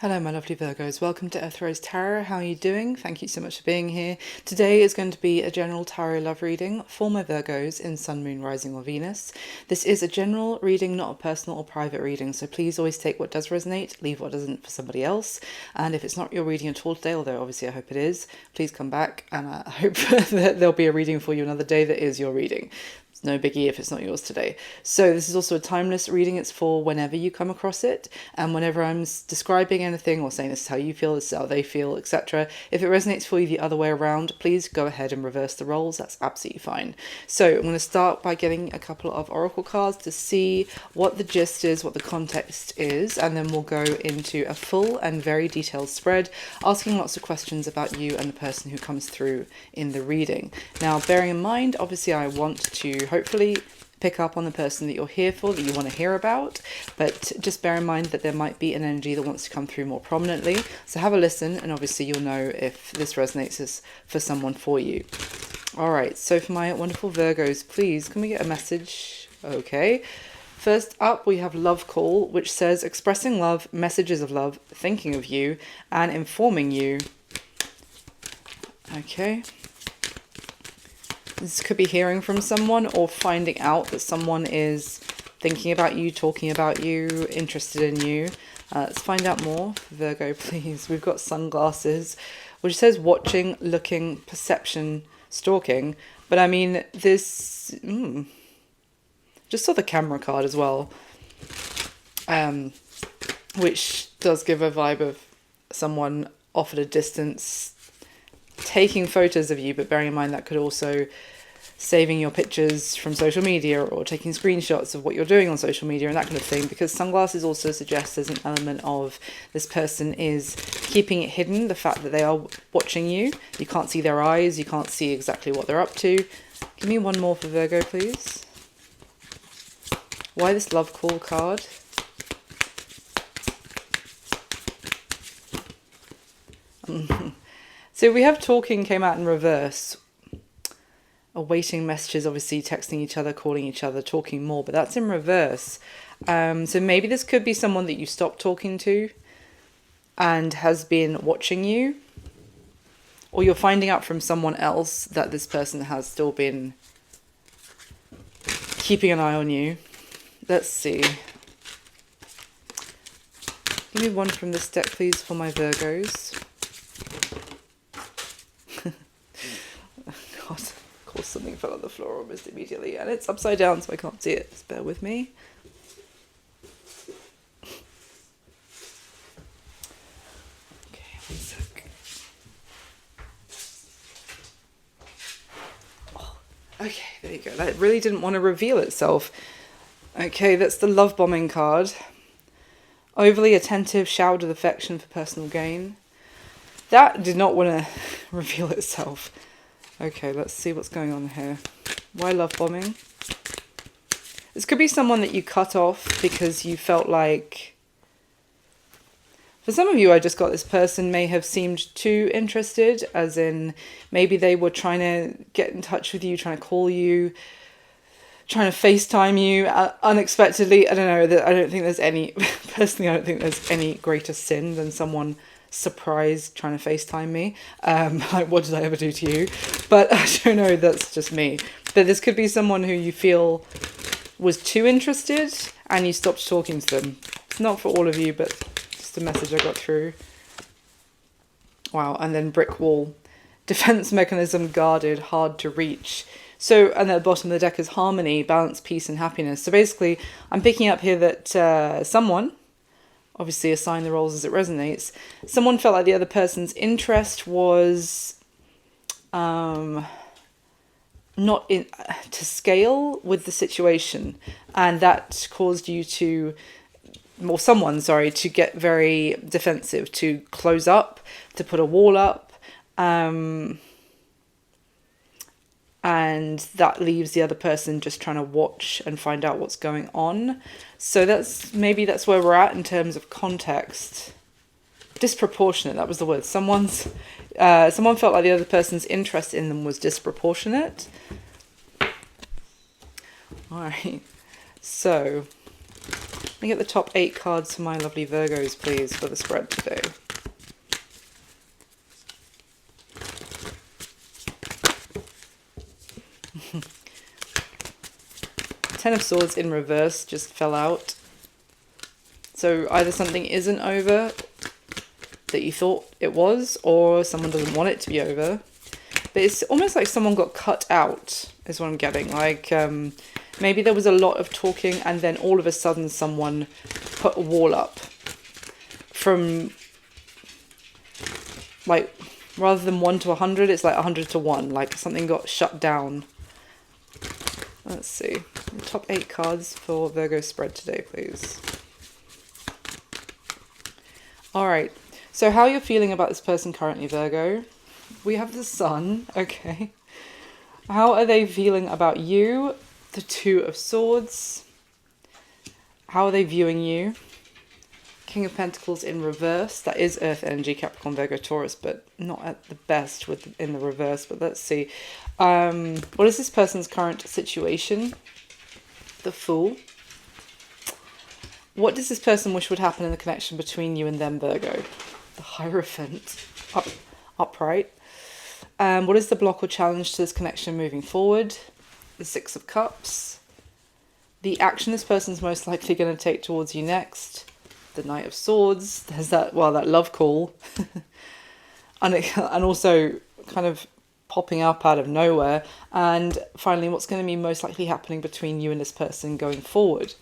Hello my lovely Virgos, welcome to Earth Rose Tarot. How are you doing? Thank you so much for being here. Today is going to be a general tarot love reading for my Virgos in Sun, Moon, Rising or Venus. This is a general reading, not a personal or private reading, so please always take what does resonate, leave what doesn't for somebody else. And if it's not your reading at all today, although obviously I hope it is, please come back and I hope that there'll be a reading for you another day that is your reading. It's no biggie if it's not yours today. So this is also a timeless reading. It's for whenever you come across it, and whenever I'm describing anything or saying this is how you feel, this is how they feel, etc. If it resonates for you the other way around, please go ahead and reverse the roles. That's absolutely fine. So I'm going to start by getting a couple of oracle cards to see what the gist is, what the context is, and then we'll go into a full and very detailed spread, asking lots of questions about you and the person who comes through in the reading. Now, bearing in mind, obviously I want to hopefully pick up on the person that you're here for, that you want to hear about, but just bear in mind that there might be an energy that wants to come through more prominently. So have a listen, and obviously you'll know if this resonates as for someone for you. All right, so for my wonderful Virgos, please, can we get a message? Okay. First up, we have Love Call, which says expressing love, messages of love, thinking of you, and informing you. Okay. This could be hearing from someone or finding out that someone is thinking about you, talking about you, interested in you. Let's find out more. Virgo, please. We've got sunglasses, which says watching, looking, perception, stalking. But I mean, this... just saw the camera card as well, which does give a vibe of someone off at a distance taking photos of you, but bearing in mind that could also saving your pictures from social media or taking screenshots of what you're doing on social media and that kind of thing, because sunglasses also suggests there's an element of this person is keeping it hidden, the fact that they are watching you. You can't see their eyes, you can't see exactly what they're up to. Give me one more for Virgo, please. Why this Love Call card? So we have talking came out in reverse. Awaiting messages, obviously texting each other, calling each other, talking more, but that's in reverse. So maybe this could be someone that you stopped talking to and has been watching you. Or you're finding out from someone else that this person has still been keeping an eye on you. Let's see. Give me one from this deck, please, for my Virgos. God, of course something fell on the floor almost immediately, and it's upside down so I can't see it. Just bear with me. Okay, one sec. Oh, okay, there you go. That really didn't want to reveal itself. Okay, that's the love bombing card. Overly attentive, showered with affection for personal gain. That did not want to reveal itself. Okay, let's see what's going on here. Why love bombing? This could be someone that you cut off because you felt like... For some of you, I just got this person may have seemed too interested, as in maybe they were trying to get in touch with you, trying to call you, trying to FaceTime you unexpectedly. I don't know. I don't think there's any... Personally, I don't think there's any greater sin than someone surprise trying to FaceTime me. Like, what did I ever do to you? But I don't know, that's just me. But this could be someone who you feel was too interested and you stopped talking to them. It's not for all of you, but just a message I got through. Wow, and then brick wall. Defense mechanism guarded, hard to reach. So, and at the bottom of the deck is harmony, balance, peace and happiness. So basically, I'm picking up here that someone... obviously assign the roles as it resonates. Someone felt like the other person's interest was not to scale with the situation, and that caused you to, or someone, sorry, to get very defensive, to close up, to put a wall up, and that leaves the other person just trying to watch and find out what's going on. So maybe that's where we're at in terms of context. Disproportionate, that was the word. Someone felt like the other person's interest in them was disproportionate. All right, so Let me get the top 8 cards for my lovely Virgos, please, for the spread today. Ten of Swords in reverse just fell out. So either something isn't over that you thought it was, or someone doesn't want it to be over. But it's almost like someone got cut out, is what I'm getting. Like, maybe there was a lot of talking and then all of a sudden someone put a wall up. From, like, rather than 1 to 100, it's like 100 to 1. Like, something got shut down. Let's see. The top 8 cards for Virgo spread today, please. Alright. So how you're feeling about this person currently, Virgo? We have the Sun. Okay. How are they feeling about you? The Two of Swords. How are they viewing you? King of Pentacles in reverse. That is Earth energy, Capricorn, Virgo, Taurus, but not at the best in the reverse. But let's see. What is this person's current situation? The Fool. What does this person wish would happen in the connection between you and them, Virgo? The Hierophant. Upright. What is the block or challenge to this connection moving forward? The Six of Cups. The action this person's most likely going to take towards you next. The Knight of Swords. There's that, well, that love call. and also kind of popping up out of nowhere. And finally, what's going to be most likely happening between you and this person going forward?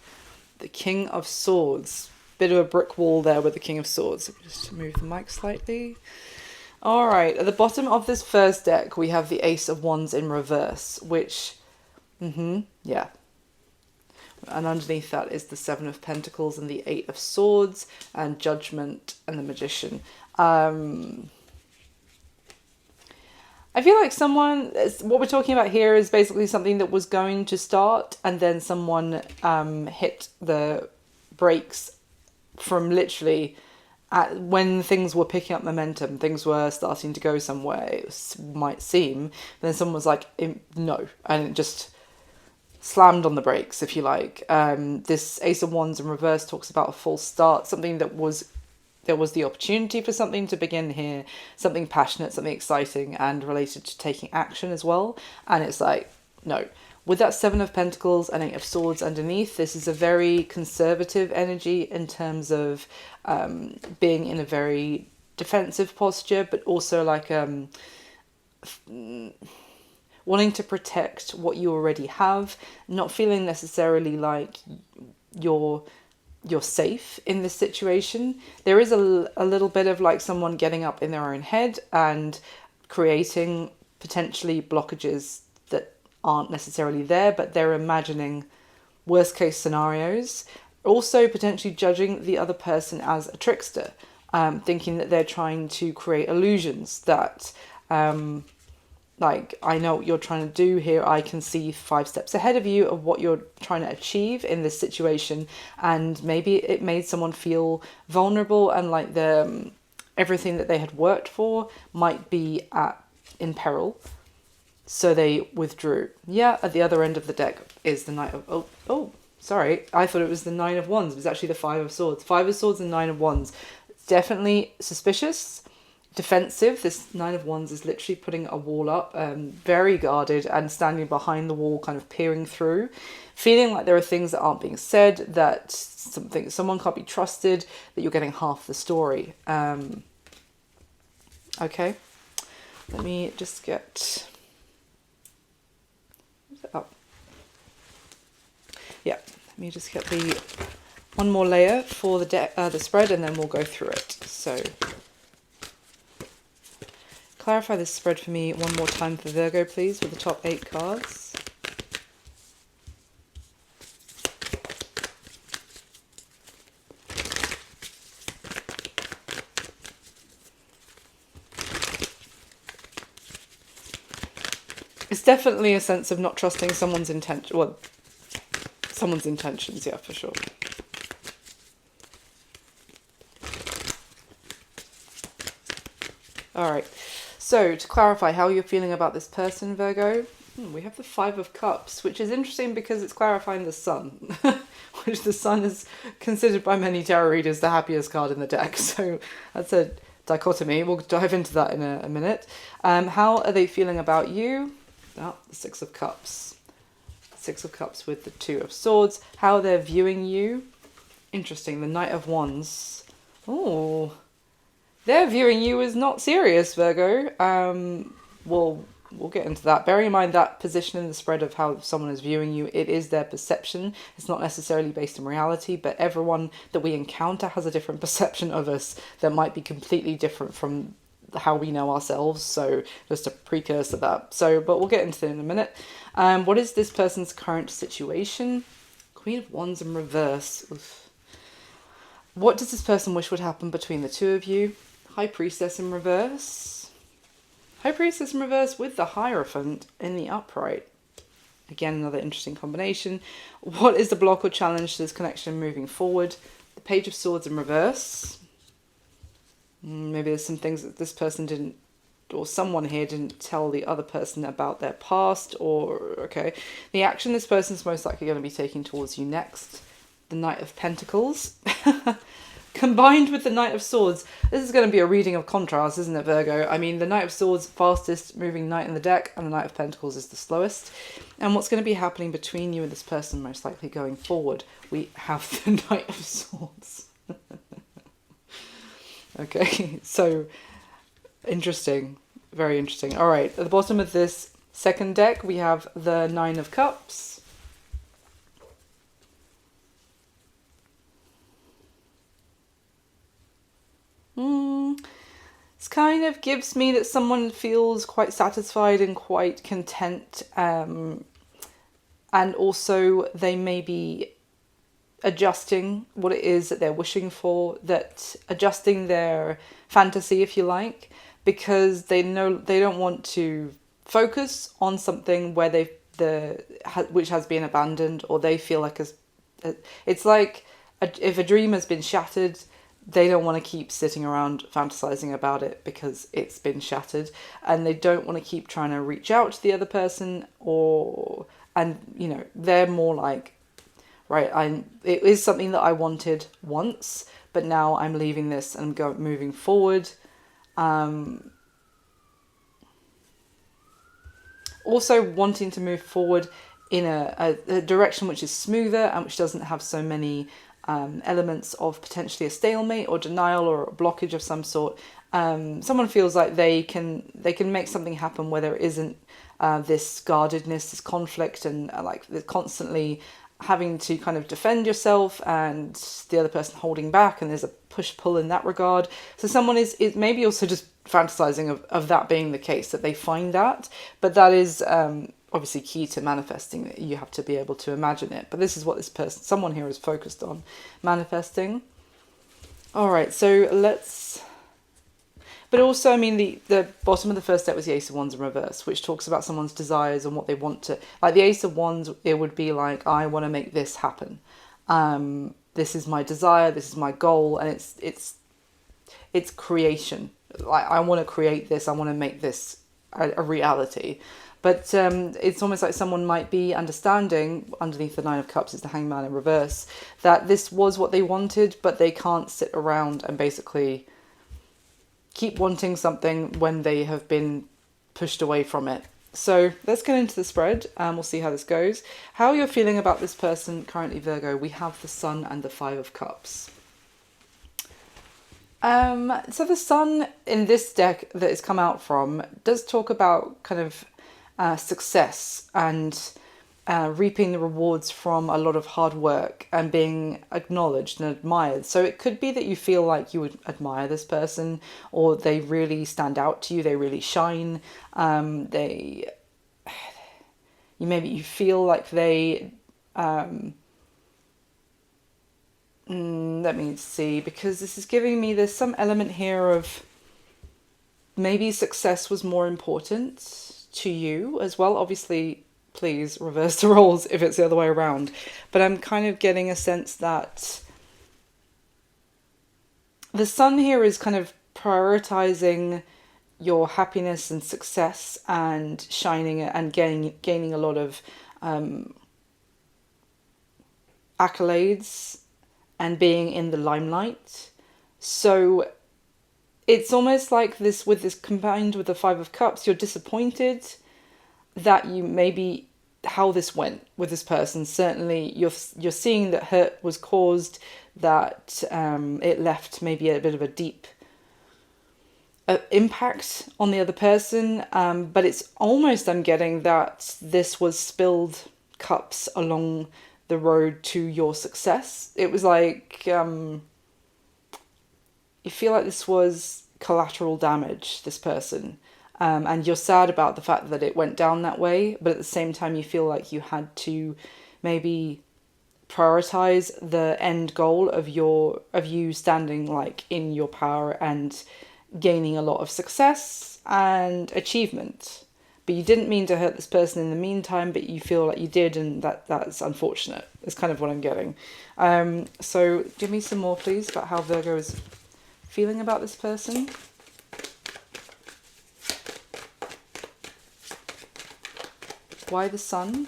The King of Swords. Bit of a brick wall there with the King of Swords. Just move the mic slightly. Alright, at the bottom of this first deck, we have the Ace of Wands in reverse, which, yeah. And underneath that is the Seven of Pentacles and the Eight of Swords and Judgment and the Magician. I feel like what we're talking about here is basically something that was going to start and then someone hit the brakes from literally when things were picking up momentum, things were starting to go somewhere, it might seem. Then someone was like, no, and it just slammed on the brakes, if you like. This Ace of Wands in reverse talks about a false start, something that there was the opportunity for something to begin here, something passionate, something exciting, and related to taking action as well. And it's like, no. With that Seven of Pentacles and Eight of Swords underneath, this is a very conservative energy in terms of being in a very defensive posture, but also like wanting to protect what you already have, not feeling necessarily like you're safe in this situation. There is a little bit of like someone getting up in their own head and creating potentially blockages that aren't necessarily there, but they're imagining worst case scenarios. Also potentially judging the other person as a trickster, thinking that they're trying to create illusions that like, I know what you're trying to do here. I can see 5 steps ahead of you of what you're trying to achieve in this situation. And maybe it made someone feel vulnerable and like everything that they had worked for might be in peril. So they withdrew. Yeah, at the other end of the deck is the Knight of... Oh, sorry. I thought it was the Nine of Wands. It was actually the Five of Swords. Five of Swords and Nine of Wands. It's definitely suspicious. Defensive. This Nine of Wands is literally putting a wall up, very guarded and standing behind the wall, kind of peering through, feeling like there are things that aren't being said, that someone can't be trusted, that you're getting half the story. Okay, let me just get up. Yeah, let me just get the one more layer for the spread, and then we'll go through it. So. Clarify this spread for me one more time for Virgo, please, with the top 8 cards. It's definitely a sense of not trusting someone's intention. Well, someone's intentions, yeah, for sure. All right. So, to clarify how you're feeling about this person, Virgo, we have the Five of Cups, which is interesting because it's clarifying the Sun, which the Sun is considered by many tarot readers the happiest card in the deck. So that's a dichotomy. We'll dive into that in a minute. How are they feeling about you? Oh, the Six of Cups. Six of Cups with the Two of Swords. How they're viewing you. Interesting. The Knight of Wands. Oh, they're viewing you as not serious, Virgo. We'll get into that. Bearing in mind that position in the spread of how someone is viewing you, it is their perception. It's not necessarily based in reality, but everyone that we encounter has a different perception of us that might be completely different from how we know ourselves. So just a precursor to that. But we'll get into it in a minute. What is this person's current situation? Queen of Wands in reverse. Oof. What does this person wish would happen between the two of you? High Priestess in reverse. High Priestess in reverse with the Hierophant in the upright. Again, another interesting combination. What is the block or challenge to this connection moving forward? The Page of Swords in reverse. Maybe there's some things that this person didn't, or someone here didn't tell the other person about their past, or, okay. The action this person's most likely going to be taking towards you next. The Knight of Pentacles. Combined with the Knight of Swords. This is going to be a reading of contrast, isn't it, Virgo? I mean, the Knight of Swords, fastest moving knight in the deck, and the Knight of Pentacles is the slowest. And what's going to be happening between you and this person most likely going forward? We have the Knight of Swords. Okay, so interesting. Very interesting. All right, at the bottom of this second deck, we have the Nine of Cups. This kind of gives me that someone feels quite satisfied and quite content, and also they may be adjusting what it is that they're wishing for, that adjusting their fantasy, if you like, because they know they don't want to focus on something where which has been abandoned, or they feel like it's like if a dream has been shattered, they don't want to keep sitting around fantasizing about it because it's been shattered, and they don't want to keep trying to reach out to the other person, they're more like, right, it is something that I wanted once, but now I'm leaving this and moving forward. Also wanting to move forward in a direction which is smoother and which doesn't have so many elements of potentially a stalemate or denial or a blockage of some sort. Someone feels like they can make something happen where there isn't this guardedness, this conflict, and like constantly having to kind of defend yourself and the other person holding back, and there's a push-pull in that regard. So someone is maybe also just fantasizing of that being the case, that they find that, but that is obviously key to manifesting. You have to be able to imagine it, but this is what someone here is focused on manifesting. All right, so but also, I mean, the bottom of the first deck was the Ace of Wands in reverse, which talks about someone's desires and what they want to, like the Ace of Wands, it would be like, I want to make this happen. This is my desire, this is my goal, and it's creation. Like, I want to create this, I want to make this a reality. But it's almost like someone might be understanding, underneath the Nine of Cups is the Hangman in reverse, that this was what they wanted, but they can't sit around and basically keep wanting something when they have been pushed away from it. So let's get into the spread and we'll see how this goes. How you're feeling about this person currently, Virgo, we have the Sun and the Five of Cups. So the Sun in this deck that it's come out from does talk about kind of success and reaping the rewards from a lot of hard work and being acknowledged and admired. So it could be that you feel like you would admire this person, or they really stand out to you, they really shine. You feel like they let me see, because this is giving me, there's some element here of maybe success was more important to you as well. Obviously, please reverse the roles if it's the other way around. But I'm kind of getting a sense that the Sun here is kind of prioritizing your happiness and success and shining and gaining a lot of accolades and being in the limelight. So it's almost like this, with this combined with the Five of Cups, you're disappointed that you maybe how this went with this person. Certainly you're seeing that hurt was caused, that it left maybe a bit of a deep impact on the other person, but it's almost, I'm getting that this was spilled cups along the road to your success. It was like you feel like this was collateral damage, this person, and you're sad about the fact that it went down that way, but at the same time you feel like you had to maybe prioritize the end goal of you standing like in your power and gaining a lot of success and achievement. But you didn't mean to hurt this person in the meantime, but you feel like you did, and that's unfortunate. It's kind of what I'm getting. So give me some more, please, about how Virgo is feeling about this person. Why the Sun?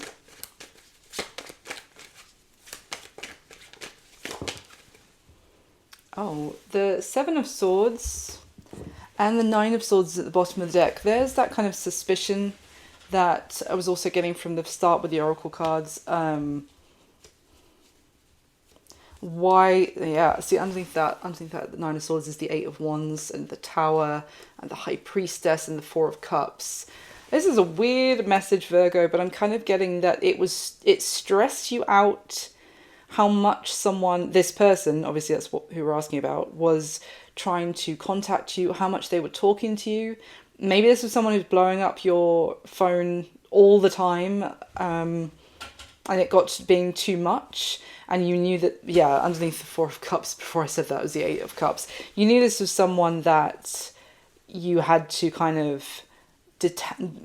Oh, the Seven of Swords and the Nine of Swords is at the bottom of the deck. There's that kind of suspicion that I was also getting from the start with the Oracle cards. Why, yeah, see, underneath that, the Nine of Swords is the Eight of Wands and the Tower and the High Priestess and the Four of Cups. This is a weird message, Virgo, but I'm kind of getting that it stressed you out how much this person, obviously that's who we're asking about, was trying to contact you, how much they were talking to you. Maybe this was someone who's blowing up your phone all the time, and it got to being too much, and you knew that, yeah, underneath the Four of Cups, before I said that was the Eight of Cups, you knew this was someone that you had to kind of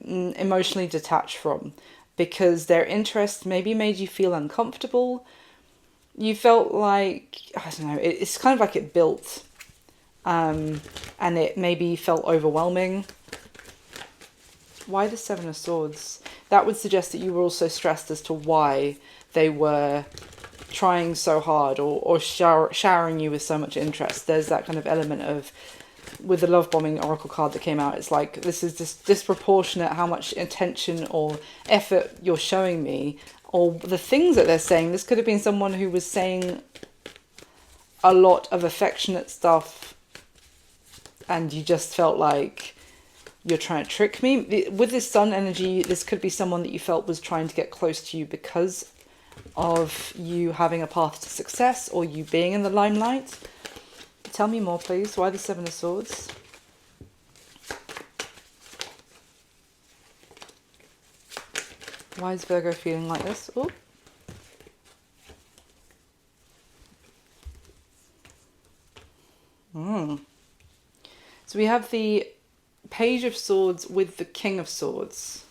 emotionally detach from, because their interest maybe made you feel uncomfortable. You felt like, I don't know, it's kind of like it built, and it maybe felt overwhelming. Why the Seven of Swords? That would suggest that you were also stressed as to why they were trying so hard, or showering you with so much interest. There's that kind of element of, with the love bombing oracle card that came out, it's like, this is just disproportionate how much attention or effort you're showing me, or the things that they're saying. This could have been someone who was saying a lot of affectionate stuff and you just felt like, you're trying to trick me. With this Sun energy, this could be someone that you felt was trying to get close to you because of you having a path to success or you being in the limelight. Tell me more, please. Why the Seven of Swords? Why is Virgo feeling like this? Oh. So we have the Page of Swords with the King of Swords.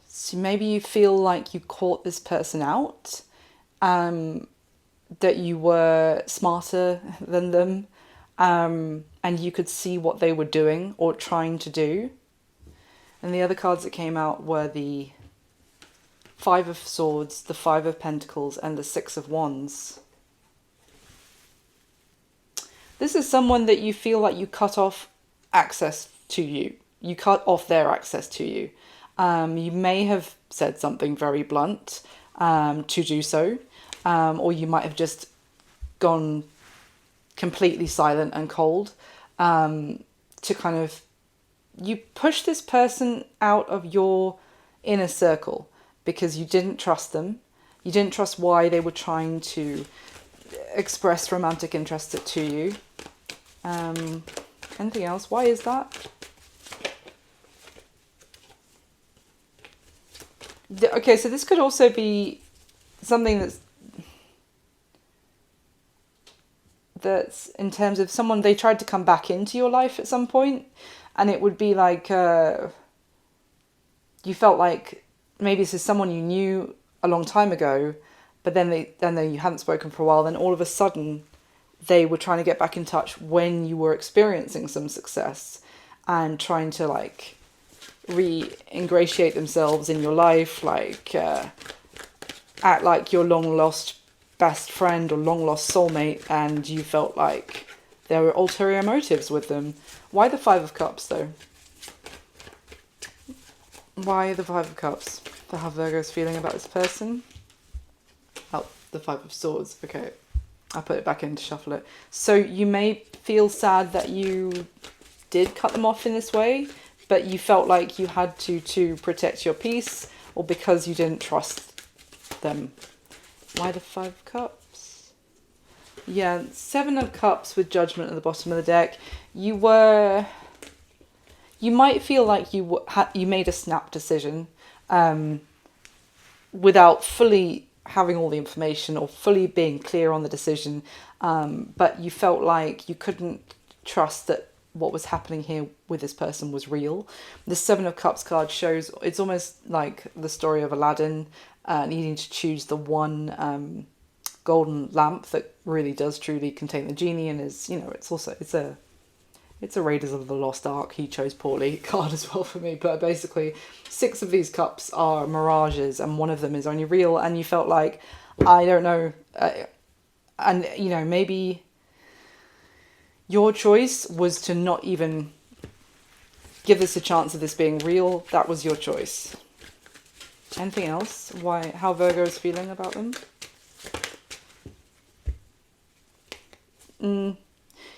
So maybe you feel like you caught this person out, that you were smarter than them, and you could see what they were doing or trying to do. And the other cards that came out were the Five of Swords, the Five of Pentacles, and the Six of Wands. This is someone that you feel like you cut off access to you. You cut off their access to you. You may have said something very blunt to do so, or you might have just gone completely silent and cold to kind of, you push this person out of your inner circle because you didn't trust them. You didn't trust why they were trying to express romantic interest to you. Anything else? Why is that? Okay, so this could also be something that's in terms of someone, they tried to come back into your life at some point, and it would be like you felt like maybe this is someone you knew a long time ago, but then you hadn't spoken for a while, then all of a sudden they were trying to get back in touch when you were experiencing some success and trying to like re-ingratiate themselves in your life, like act like your long lost best friend or long lost soulmate, and you felt like there were ulterior motives with them. Why the Five of Cups though? Why the Five of Cups? For how Virgo's feeling about this person? Oh, the Five of Swords. Okay, I'll put it back in to shuffle it. So you may feel sad that you did cut them off in this way, but you felt like you had to protect your peace, or because you didn't trust them. Why the Five of Cups? Yeah, Seven of Cups with Judgment at the bottom of the deck. You might feel like you made a snap decision without fully having all the information or fully being clear on the decision, but you felt like you couldn't trust that what was happening here with this person was real. The Seven of Cups card shows, it's almost like the story of Aladdin needing to choose the one golden lamp that really does truly contain the genie, and is, you know, it's a Raiders of the Lost Ark, he chose poorly card as well for me, but basically 6 of these cups are mirages and one of them is only real, and you felt like, I don't know, and you know, maybe your choice was to not even give this a chance of this being real. That was your choice. Anything else? How Virgo is feeling about them?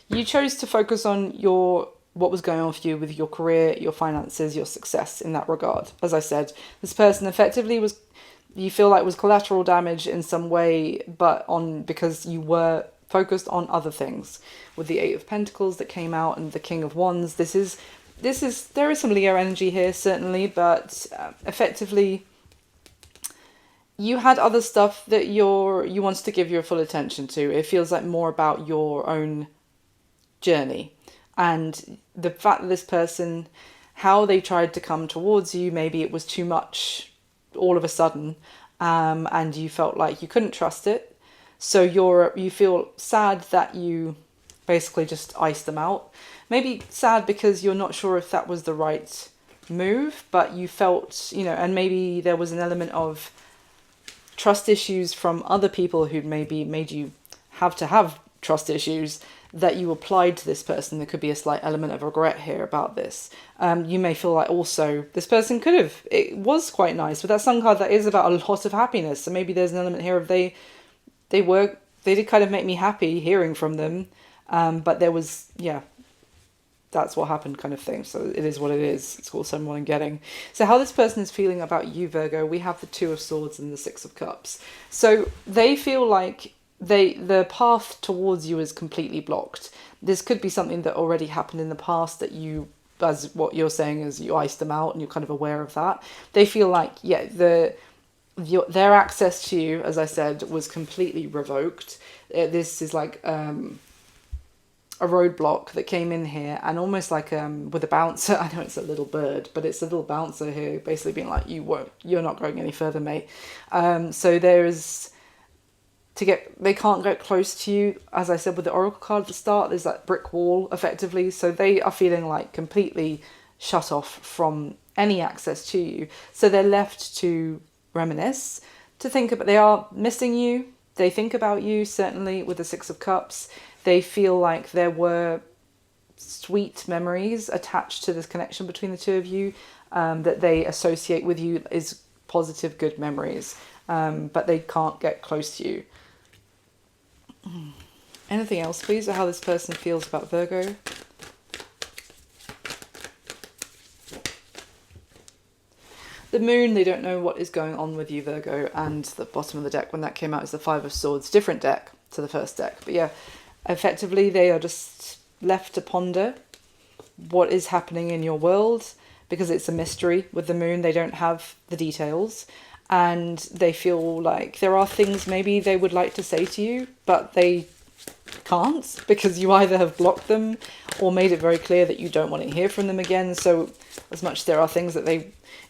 You chose to focus on what was going on for you with your career, your finances, your success in that regard. As I said, this person effectively you feel like was collateral damage in some way, but because you were focused on other things. With the Eight of Pentacles that came out and the King of Wands, there is some Leo energy here certainly, but effectively you had other stuff that you wanted to give your full attention to. It feels like more about your own journey, and the fact that this person, how they tried to come towards you, maybe it was too much all of a sudden, and you felt like you couldn't trust it, so you feel sad that you basically just iced them out. Maybe sad because you're not sure if that was the right move, but you felt, you know, and maybe there was an element of trust issues from other people who maybe made you have to have trust issues that you applied to this person. There could be a slight element of regret here about this. You may feel like also this person it was quite nice, but that Sun card, that is about a lot of happiness. So maybe there's an element here of they did kind of make me happy hearing from them, but there was, yeah, that's what happened kind of thing. So it is what it is. It's also what I'm getting. So how this person is feeling about you, Virgo, we have the Two of Swords and the Six of Cups. So they feel like the path towards you is completely blocked. This could be something that already happened in the past that you, as what you're saying is you iced them out and you're kind of aware of that. They feel like, yeah, their access to you, as I said, was completely revoked. This is like a roadblock that came in here, and almost like with a bouncer. I know it's a little bird, but it's a little bouncer here basically being like, you're not going any further, mate. So they can't get close to you. As I said with the Oracle card at the start, there's that brick wall effectively, so they are feeling like completely shut off from any access to you. So they're left to reminisce, to think about, they are missing you, they think about you, certainly with the Six of Cups. They feel like there were sweet memories attached to this connection between the two of you, that they associate with you is positive, good memories, but they can't get close to you. Anything else, please, or how this person feels about Virgo? The Moon, they don't know what is going on with you, Virgo, and the bottom of the deck when that came out is the Five of Swords. Different deck to the first deck, but yeah, effectively they are just left to ponder what is happening in your world, because it's a mystery with the Moon. They don't have the details, and they feel like there are things maybe they would like to say to you, but they can't, because you either have blocked them or made it very clear that you don't want to hear from them again. So as much as there are things that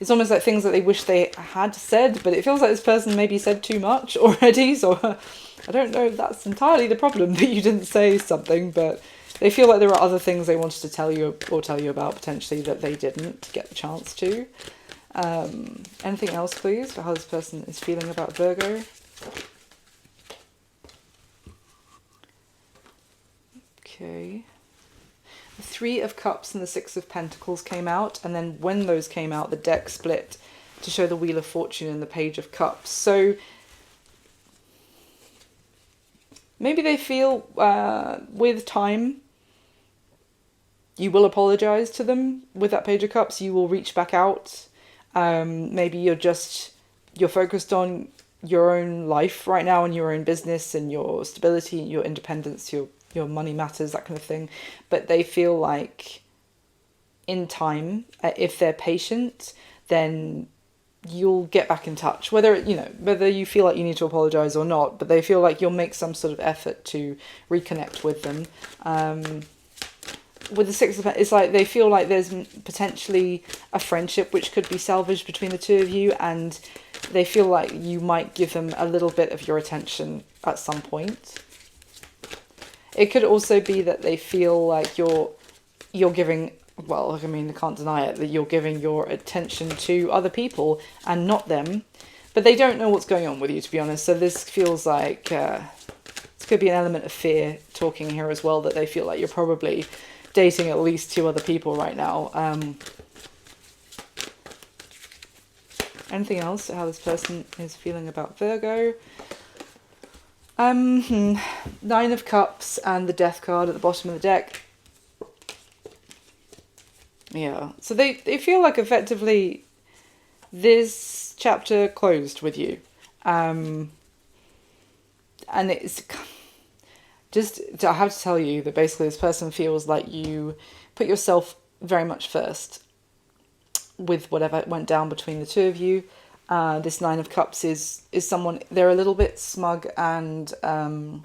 it's almost like things that they wish they had said, but it feels like this person maybe said too much already. So I don't know if that's entirely the problem that you didn't say something, but they feel like there are other things they wanted to tell you or tell you about potentially that they didn't get the chance to. Anything else, please, for how this person is feeling about Virgo? Okay. The Three of Cups and the Six of Pentacles came out, and then when those came out, the deck split to show the Wheel of Fortune and the Page of Cups. So maybe they feel with time you will apologize to them with that Page of Cups. You will reach back out. Maybe you're focused on your own life right now and your own business and your stability, your independence, your money matters, that kind of thing. But they feel like in time, if they're patient, then you'll get back in touch, whether you feel like you need to apologize or not, but they feel like you'll make some sort of effort to reconnect with them. With the Six of Pentacles, it's like they feel like there's potentially a friendship which could be salvaged between the two of you, and they feel like you might give them a little bit of your attention at some point. It could also be that they feel like you're giving, well, I mean, I can't deny it, that you're giving your attention to other people and not them, but they don't know what's going on with you, to be honest. So this feels like this could be an element of fear talking here as well, that they feel like you're probably dating at least 2 other people right now. Anything else, how this person is feeling about Virgo? 9 of Cups and the Death card at the bottom of the deck. Yeah, so they feel like effectively this chapter closed with you. And it's just, I have to tell you that basically this person feels like you put yourself very much first with whatever went down between the two of you. This 9 of Cups is someone, they're a little bit smug and what's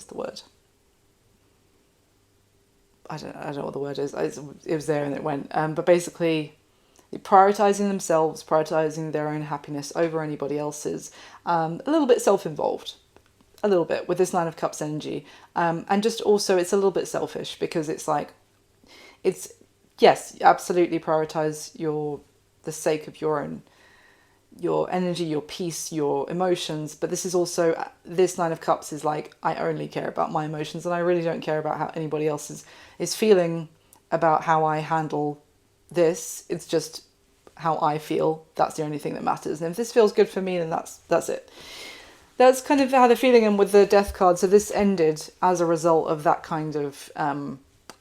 the word? I don't know what the word is. It was there and it went. But basically, prioritizing themselves, prioritizing their own happiness over anybody else's. A little bit self-involved. A little bit with this 9 of Cups energy. And just also, it's a little bit selfish because it's like, yes, absolutely prioritize the sake of your energy, your peace, your emotions. But this is also, this 9 of Cups is like, I only care about my emotions and I really don't care about how anybody else is feeling about how I handle this. It's just how I feel. That's the only thing that matters. And if this feels good for me, then that's it. That's kind of how they're feeling. And with the Death card, so this ended as a result of that kind of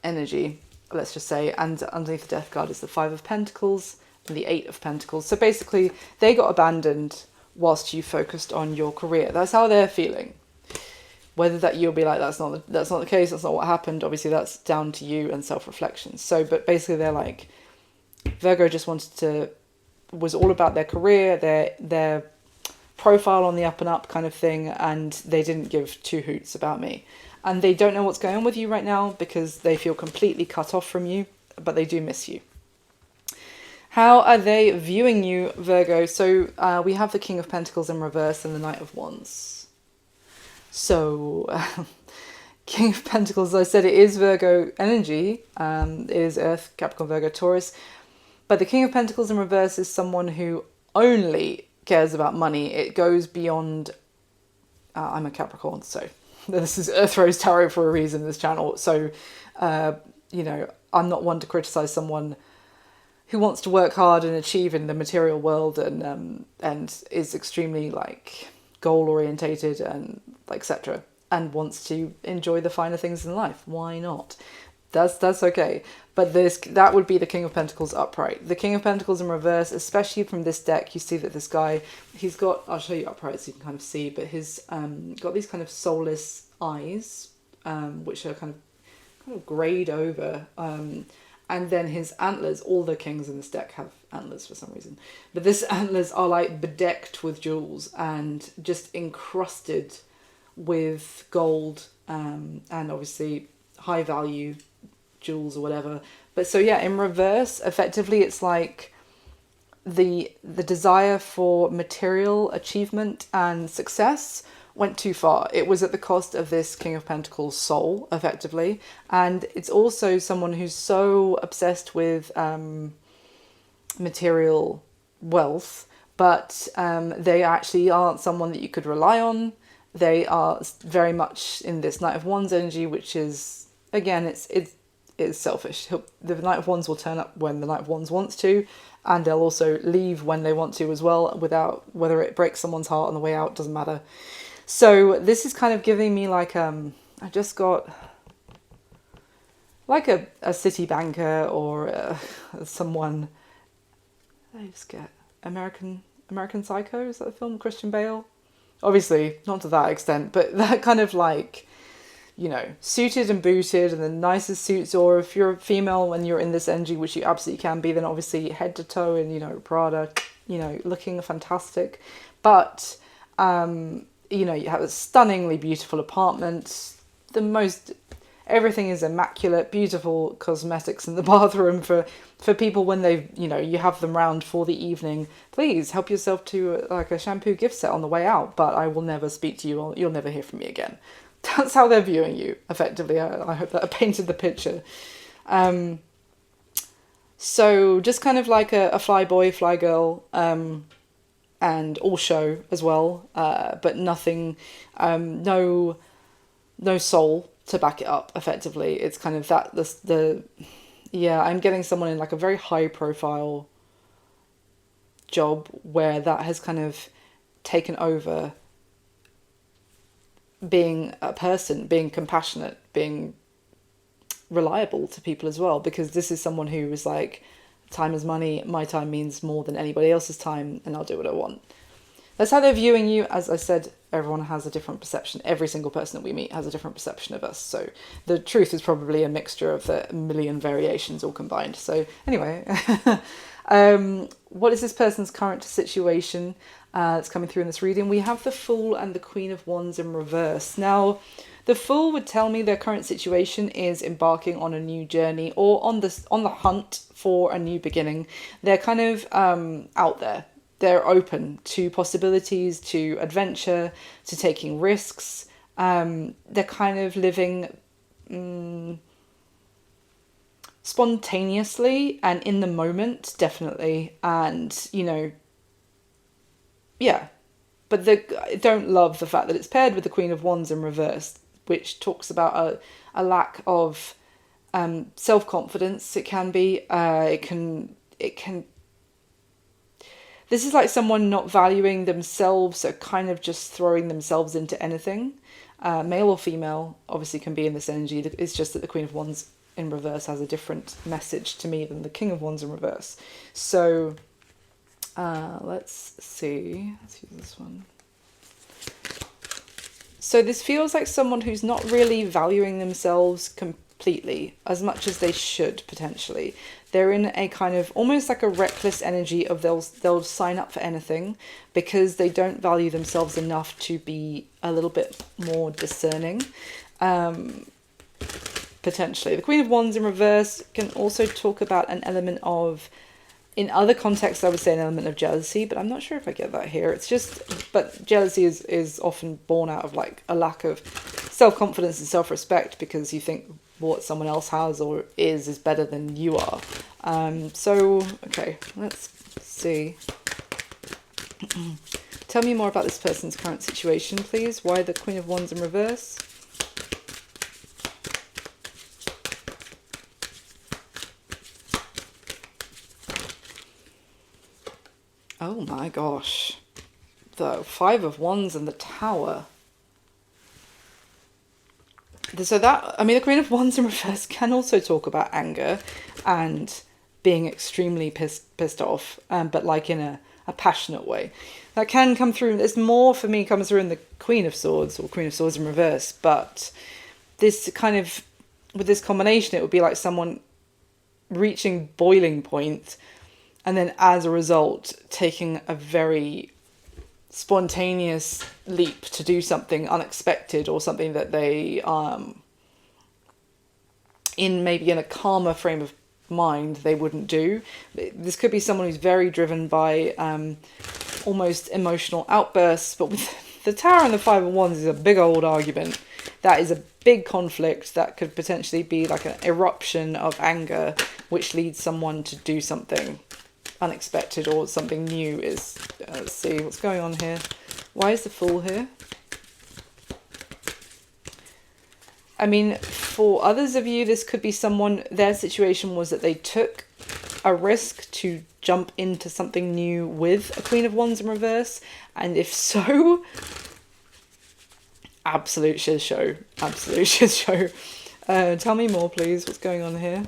energy, let's just say. And underneath the Death card is the 5 of Pentacles and the 8 of Pentacles. So basically, they got abandoned whilst you focused on your career. That's how they're feeling. Whether that you'll be like, that's not the case, that's not what happened. Obviously, that's down to you and self-reflection. So, but basically, they're like, Virgo just was all about their career, their profile on the up and up kind of thing, and they didn't give 2 hoots about me. And they don't know what's going on with you right now because they feel completely cut off from you, but they do miss you. How are they viewing you, Virgo? So we have the King of Pentacles in reverse and the Knight of Wands. So King of Pentacles, as I said, it is Virgo energy. It is Earth, Capricorn, Virgo, Taurus. But the King of Pentacles in reverse is someone who only cares about money. It goes beyond... I'm a Capricorn, so this is Earth Rose Tarot for a reason, this channel. So, I'm not one to criticize someone who wants to work hard and achieve in the material world and is extremely like goal orientated and etc. and wants to enjoy the finer things in life. Why not? That's okay. But that would be the King of Pentacles upright. The King of Pentacles in reverse, especially from this deck, you see that this guy, he's got, I'll show you upright so you can kind of see, but he's got these kind of soulless eyes, which are kind of grayed over. And then his antlers, all the kings in this deck have antlers for some reason. But this antlers are like bedecked with jewels and just encrusted with gold and obviously high value jewels or whatever. But so yeah, in reverse, effectively it's like the desire for material achievement and success went too far. It was at the cost of this King of Pentacles soul, effectively. And it's also someone who's so obsessed with material wealth, but they actually aren't someone that you could rely on. They are very much in this Knight of Wands energy, which is, again, it's selfish. The Knight of Wands will turn up when the Knight of Wands wants to, and they'll also leave when they want to as well, without, whether it breaks someone's heart on the way out, doesn't matter. So this is kind of giving me like, I just got like a city banker or someone, I just get American Psycho, is that the film, Christian Bale? Obviously, not to that extent, but that kind of like, you know, suited and booted and the nicest suits, or if you're a female when you're in this energy, which you absolutely can be, then obviously head to toe in, you know, Prada, you know, looking fantastic. But, you know, you have a stunningly beautiful apartment, everything is immaculate, beautiful cosmetics in the bathroom for people when they, you know, you have them round for the evening. Please help yourself to like a shampoo gift set on the way out, but I will never speak to you, or you'll never hear from me again. That's how they're viewing you, effectively. I hope that I painted the picture. So just kind of like a fly boy, fly girl, and all show as well, but nothing, no soul to back it up, effectively. It's kind of that, I'm getting someone in like a very high profile job where that has kind of taken over being a person, being compassionate, being reliable to people as well, because this is someone who is like, time is money, my time means more than anybody else's time, and I'll do what I want. That's how they're viewing you. As I said, everyone has a different perception. Every single person that we meet has a different perception of us. So the truth is probably a mixture of the million variations all combined. So anyway, what is this person's current situation that's coming through in this reading? We have the Fool and the Queen of Wands in reverse. Now, the Fool would tell me their current situation is embarking on a new journey, or on the hunt for a new beginning. They're kind of out there. They're open to possibilities, to adventure, to taking risks. They're kind of living spontaneously and in the moment, definitely. And, you know, yeah. But they don't love the fact that it's paired with the Queen of Wands in reverse, which talks about a lack of self-confidence. It can be. It can. This is like someone not valuing themselves, so kind of just throwing themselves into anything. Male or female, obviously, can be in this energy. It's just that the Queen of Wands in reverse has a different message to me than the King of Wands in reverse. So, let's see. Let's use this one. So this feels like someone who's not really valuing themselves completely as much as they should, potentially. They're in a kind of almost like a reckless energy of they'll sign up for anything because they don't value themselves enough to be a little bit more discerning. Potentially. The Queen of Wands in reverse can also talk about an element of, in other contexts, I would say an element of jealousy, but I'm not sure if I get that here. It's just, but jealousy is often born out of like a lack of self-confidence and self-respect, because you think what someone else has or is better than you are. So, okay, let's see. Tell me more about this person's current situation, please. Why the Queen of Wands in reverse? Oh my gosh. The Five of Wands and the Tower. So that, I mean, the Queen of Wands in reverse can also talk about anger and being extremely pissed off, but like in a passionate way. That can come through. There's more for me comes through in the Queen of Swords, or Queen of Swords in reverse. But this kind of, with this combination, it would be like someone reaching boiling point, and then as a result, taking a very spontaneous leap to do something unexpected, or something that they maybe in a calmer frame of mind they wouldn't do. This could be someone who's very driven by almost emotional outbursts, but with the Tower and the Five of Wands is a big old argument. That is a big conflict that could potentially be like an eruption of anger, which leads someone to do something unexpected or something new. Let's see what's going on here. Why is the Fool here? I mean, for others of you, this could be someone, their situation was that they took a risk to jump into something new with a Queen of Wands in reverse. And if so, absolute shit show. Absolute shit show. Tell me more, please. What's going on here?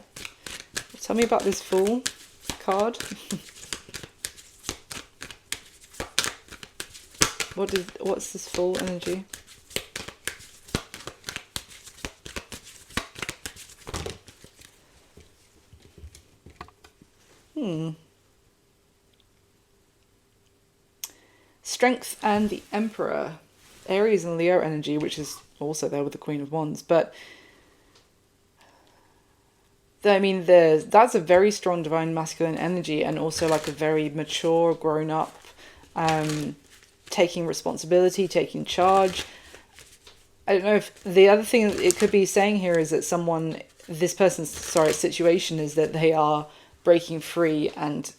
Tell me about this Fool card. What's this Fool energy? Strength and the Emperor. Aries and Leo energy, which is also there with the Queen of Wands. But I mean, that's a very strong divine masculine energy, and also like a very mature, grown up, taking responsibility, taking charge. I don't know if the other thing it could be saying here is that this person's situation is that they are breaking free and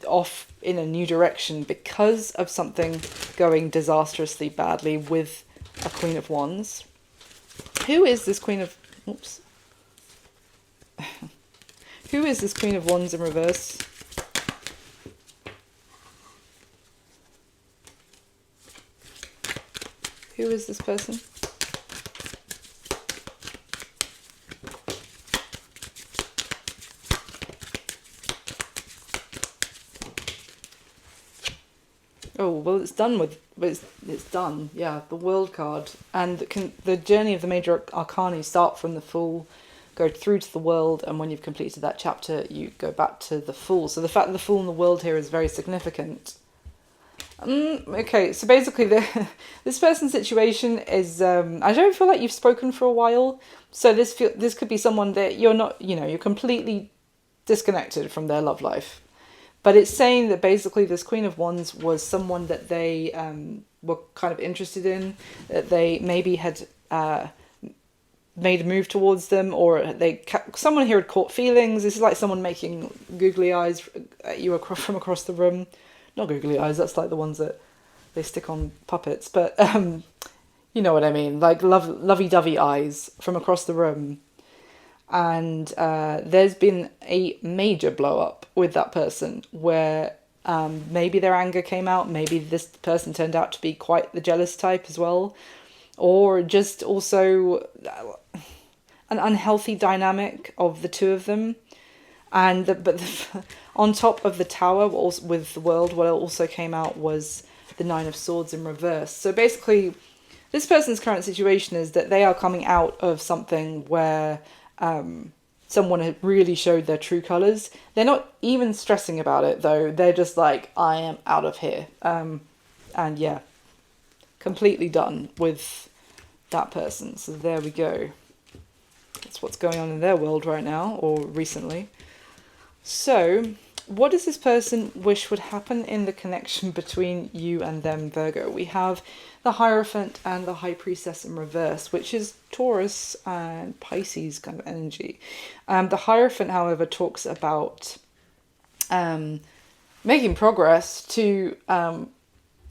off in a new direction because of something going disastrously badly with a Queen of Wands. Who is this Queen of... Oops. Who is this Queen of Wands in reverse? Who is this person? Oh, well, it's done with... It's done, yeah, the World card. And the journey of the major arcana start from the Fool, go through to the World, and when you've completed that chapter, you go back to the Fool. So the fact that the Fool and the World here is very significant. Okay, so basically this person's situation is... I don't feel like you've spoken for a while, so this could be someone that you're not... you're completely disconnected from their love life. But it's saying that basically this Queen of Wands was someone that they were kind of interested in, that they maybe had made a move towards them, or someone here had caught feelings. This is like someone making googly eyes at you from across the room. Not googly eyes, that's like the ones that they stick on puppets. But you know what I mean, like lovey-dovey eyes from across the room. And there's been a major blow up with that person where maybe their anger came out, maybe this person turned out to be quite the jealous type as well, or just also an unhealthy dynamic of the two of them. And on top of the Tower with the World, what also came out was the Nine of Swords in reverse. So basically, this person's current situation is that they are coming out of something where someone had really showed their true colours. They're not even stressing about it, though. They're just like, I am out of here. And yeah, completely done with that person. So there we go. That's what's going on in their world right now, or recently. So, what does this person wish would happen in the connection between you and them, Virgo? We have the Hierophant and the High Priestess in reverse, which is Taurus and Pisces kind of energy. The Hierophant, however, talks about making progress to a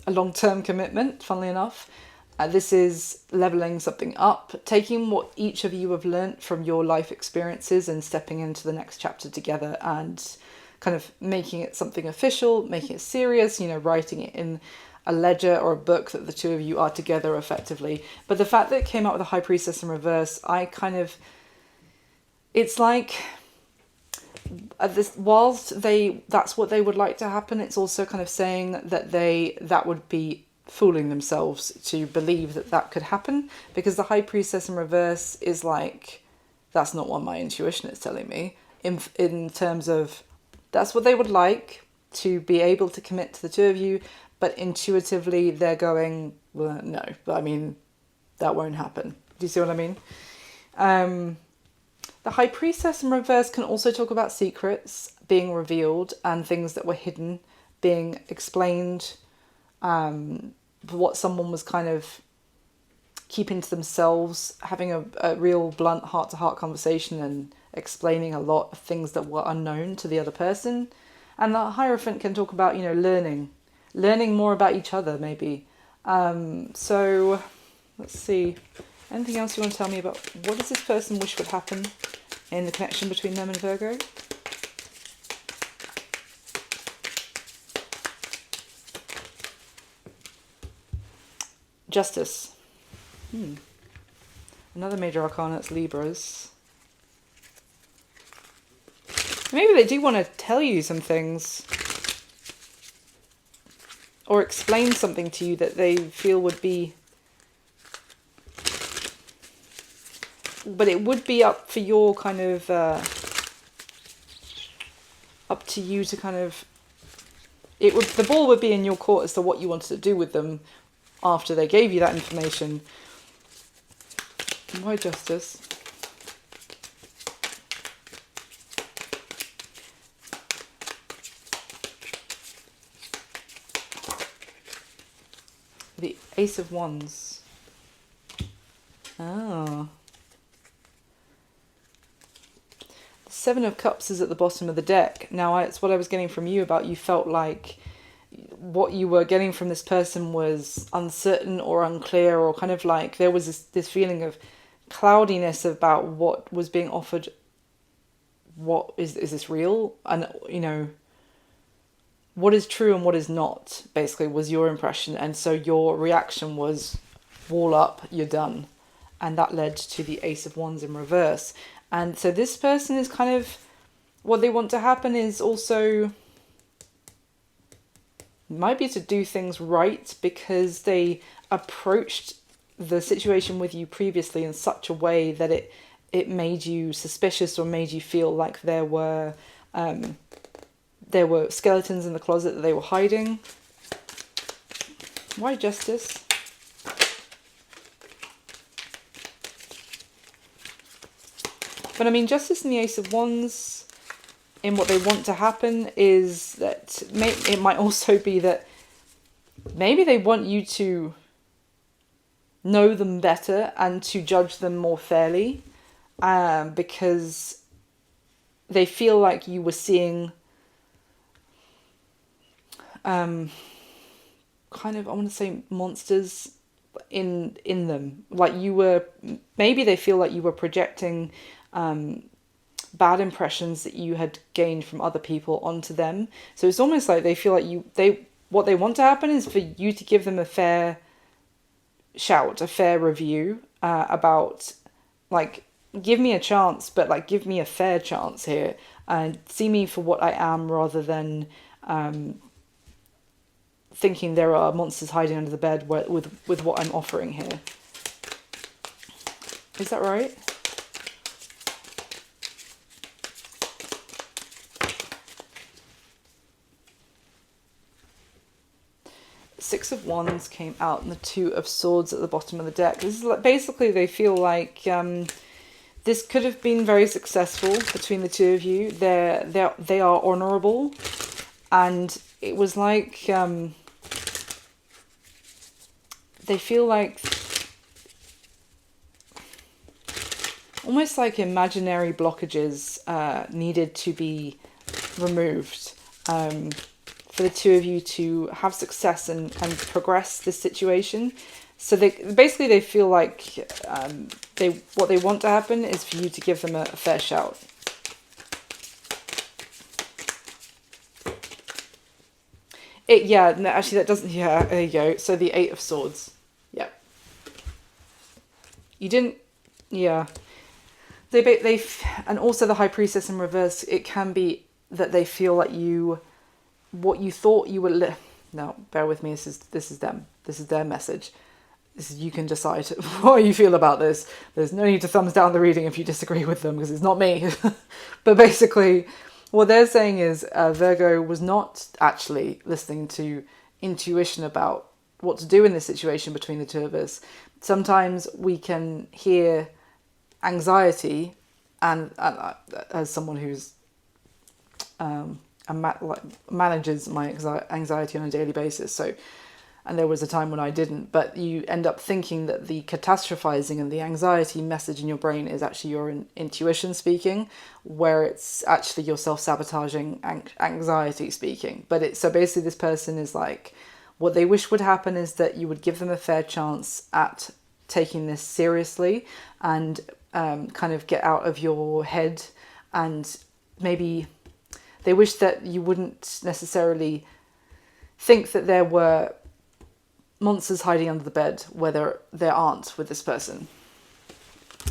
long-term commitment, funnily enough. This is leveling something up, taking what each of you have learnt from your life experiences and stepping into the next chapter together and kind of making it something official, making it serious, writing it in a ledger or a book that the two of you are together effectively. But the fact that it came out with a High Priestess in reverse, it's like, whilst that's what they would like to happen, it's also kind of saying that that would be fooling themselves to believe that could happen, because the High Priestess in reverse is like, that's not what my intuition is telling me, in terms of that's what they would like, to be able to commit to the two of you, but intuitively they're going, well, no, but I mean, that won't happen. Do you see what I mean? The The High Priestess in reverse can also talk about secrets being revealed and things that were hidden being explained, what someone was kind of keeping to themselves, having a real blunt heart-to-heart conversation and explaining a lot of things that were unknown to the other person. And the Hierophant can talk about, learning more about each other, maybe. So let's see. Anything else you want to tell me about? What does this person wish would happen in the connection between them and Virgo? Justice. Another major arcana, it's Libras. Maybe they do want to tell you some things. Or explain something to you that they feel would be... But it would be up for your kind of... up to you to kind of... The ball would be in your court as to what you wanted to do with them after they gave you that information. Why Justice? The Ace of Wands. Oh. The Seven of Cups is at the bottom of the deck. Now, it's what I was getting from you about you felt like what you were getting from this person was uncertain or unclear, or kind of like there was this feeling of cloudiness about what was being offered. What is this real? And, what is true and what is not, basically, was your impression. And so your reaction was, wall up, you're done. And that led to the Ace of Wands in reverse. And so this person is kind of, what they want to happen is also, might be to do things right, because they approached the situation with you previously in such a way that it made you suspicious, or made you feel like there were skeletons in the closet that they were hiding. Why Justice? But I mean, Justice and the Ace of Wands, in what they want to happen, is that it might also be that maybe they want you to know them better and to judge them more fairly, because they feel like you were seeing kind of, I want to say, monsters in them. Like you were, maybe they feel like you were projecting bad impressions that you had gained from other people onto them. So it's almost like they feel like what they want to happen is for you to give them a fair shout, a fair review about, like, give me a chance, but like give me a fair chance here and see me for what I am, rather than thinking there are monsters hiding under the bed with what I'm offering here. Is that right? Six of Wands came out, and the Two of Swords at the bottom of the deck. This is like, basically they feel like this could have been very successful between the two of you. They are honourable, and it was like they feel like almost like imaginary blockages needed to be removed for the two of you to have success and progress this situation. So they feel like what they want to happen is for you to give them a fair shout. Actually that doesn't, there you go. So the Eight of Swords. Yeah. You didn't, yeah. They and also the High Priestess in reverse, it can be that they feel like what you thought you were... No, bear with me, this is them. This is their message. You can decide what you feel about this. There's no need to thumbs down the reading if you disagree with them, because it's not me. But basically, what they're saying is Virgo was not actually listening to intuition about what to do in this situation between the two of us. Sometimes we can hear anxiety and as someone who's manages my anxiety on a daily basis, so, and there was a time when I didn't, but you end up thinking that the catastrophizing and the anxiety message in your brain is actually your intuition speaking, where it's actually your self-sabotaging anxiety speaking. But it's, so basically this person is like, what they wish would happen is that you would give them a fair chance at taking this seriously and kind of get out of your head, and maybe they wish that you wouldn't necessarily think that there were monsters hiding under the bed where there aren't with this person.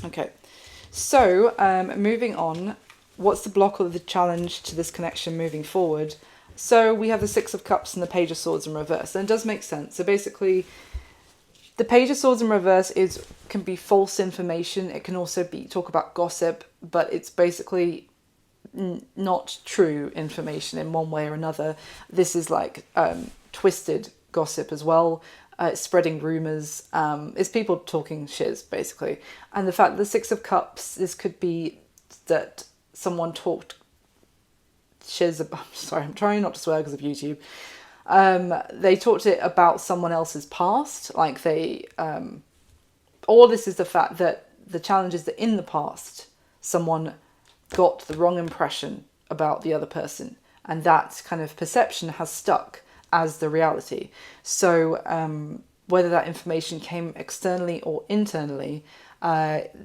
Okay, so moving on, what's the block or the challenge to this connection moving forward? So we have the Six of Cups and the Page of Swords in reverse, and it does make sense. So basically, the Page of Swords in reverse can be false information. It can also be talk about gossip, but it's basically not true information in one way or another. This is like twisted gossip as well. It's spreading rumours. It's people talking shiz, basically. And the fact that the Six of Cups, this could be that someone talked shiz about, sorry, I'm trying not to swear because of YouTube. They talked it about someone else's past. Like all this is the fact that the challenge is that in the past, someone got the wrong impression about the other person. And that kind of perception has stuck as the reality. So whether that information came externally or internally,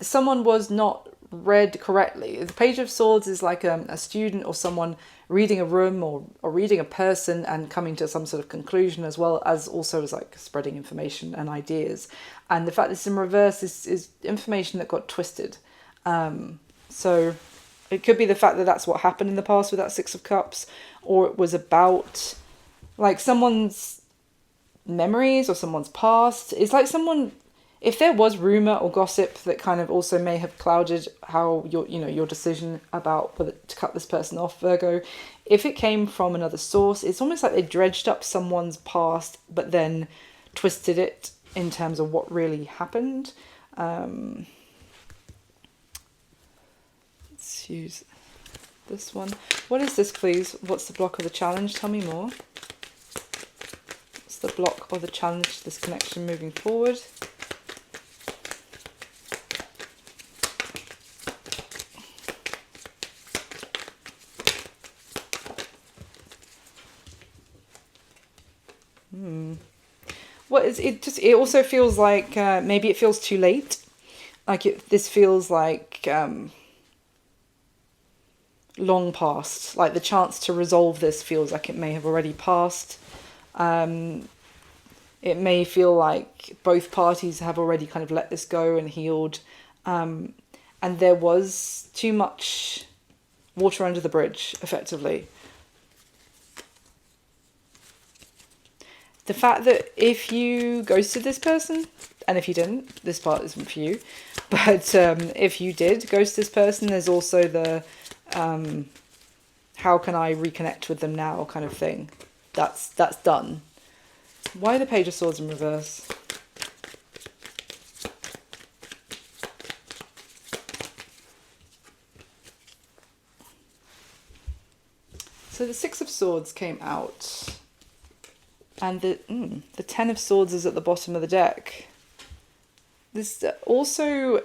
someone was not read correctly. The Page of Swords is like a student or someone reading a room or reading a person and coming to some sort of conclusion, as well as also as like spreading information and ideas. And the fact that it's in reverse is information that got twisted. So it could be the fact that that's what happened in the past with that Six of Cups, or it was about like someone's memories or someone's past. It's like someone, if there was rumor or gossip that kind of also may have clouded how your decision about whether to cut this person off, Virgo, if it came from another source, it's almost like they dredged up someone's past but then twisted it in terms of what really happened. Let's use this one. What is this, please? What's the block or the challenge? Tell me more. What's the block or the challenge to this connection moving forward? Well, it also feels like maybe it feels too late. Like this feels like long past. Like the chance to resolve this feels like it may have already passed. It may feel like both parties have already kind of let this go and healed. And there was too much water under the bridge, effectively. The fact that if you ghosted this person, and if you didn't, this part isn't for you, but if you did ghost this person, there's also the how can I reconnect with them now kind of thing. That's done. Why the Page of Swords in reverse? So the Six of Swords came out. And the Ten of Swords is at the bottom of the deck. This also,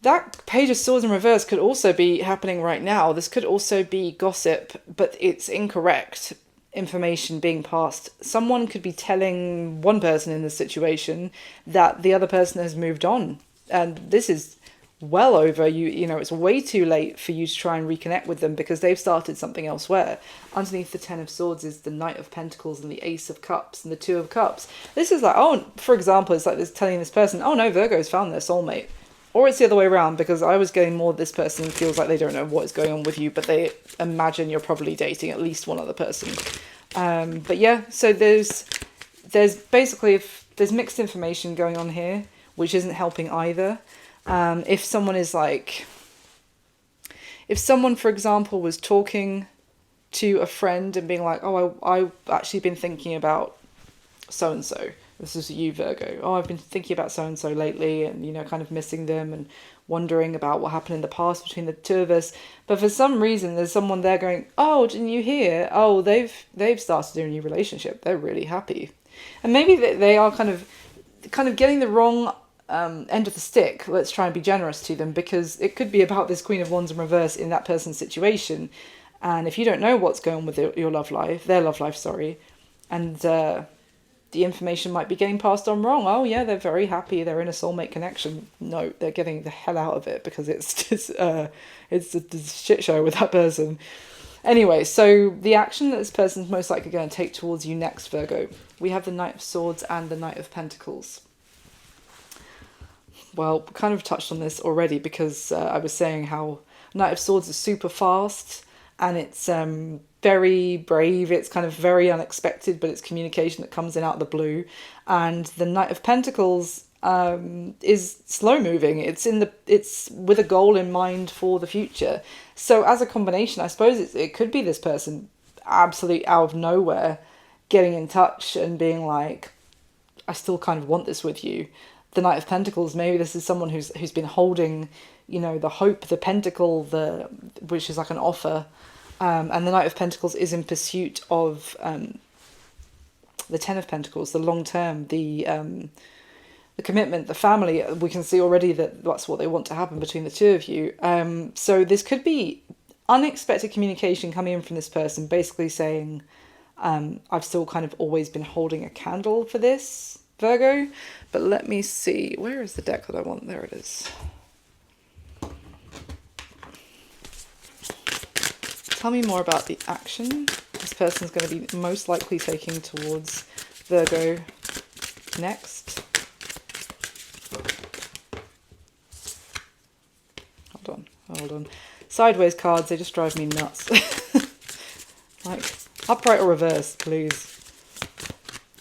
that Page of Swords in reverse could also be happening right now. This could also be gossip, but it's incorrect information being passed. Someone could be telling one person in this situation that the other person has moved on. And this is well over, it's way too late for you to try and reconnect with them because they've started something elsewhere. Underneath the Ten of Swords is the Knight of Pentacles and the Ace of Cups and the Two of Cups. This is like, for example, it's like this telling this person, oh no, Virgo's found their soulmate. Or it's the other way around, because I was getting more this person feels like they don't know what is going on with you, but they imagine you're probably dating at least one other person. But yeah, so there's basically, if there's mixed information going on here, which isn't helping either. If someone, for example, was talking to a friend and being like, oh, I've actually been thinking about so-and-so, This is you, Virgo. Oh, I've been thinking about so-and-so lately and, you know, kind of missing them and wondering about what happened in the past between the two of us. But for some reason, there's someone there going, oh, didn't you hear? Oh, they've started a new relationship. They're really happy. And maybe they are kind of getting the wrong end of the stick. Let's try and be generous to them, because it could be about this Queen of Wands in reverse in that person's situation. And if you don't know what's going on with your love life, their love life, sorry, and the information might be getting passed on wrong. Oh yeah, they're very happy, they're in a soulmate connection. No, they're getting the hell out of it, because it's just it's a shit show with that person. Anyway, so the action that this person's most likely going to take towards you next, Virgo, we have the Knight of Swords and the Knight of Pentacles. Well, kind of touched on this already, because I was saying how Knight of Swords is super fast, and it's very brave. It's kind of very unexpected, but it's communication that comes in out of the blue. And the Knight of Pentacles is slow moving. It's with a goal in mind for the future. So as a combination, I suppose it could be this person absolutely out of nowhere getting in touch and being like, I still kind of want this with you. The Knight of Pentacles, maybe this is someone who's been holding, you know, the hope, the pentacle, which is like an offer. And the Knight of Pentacles is in pursuit of the Ten of Pentacles, the long term, the commitment, the family. We can see already that that's what they want to happen between the two of you. So this could be unexpected communication coming in from this person, basically saying, I've still kind of always been holding a candle for this, Virgo. But let me see, where is the deck that I want? There it is. Tell me more about the action this person's going to be most likely taking towards Virgo next. Hold on. Sideways cards, they just drive me nuts. Like, upright or reverse, please.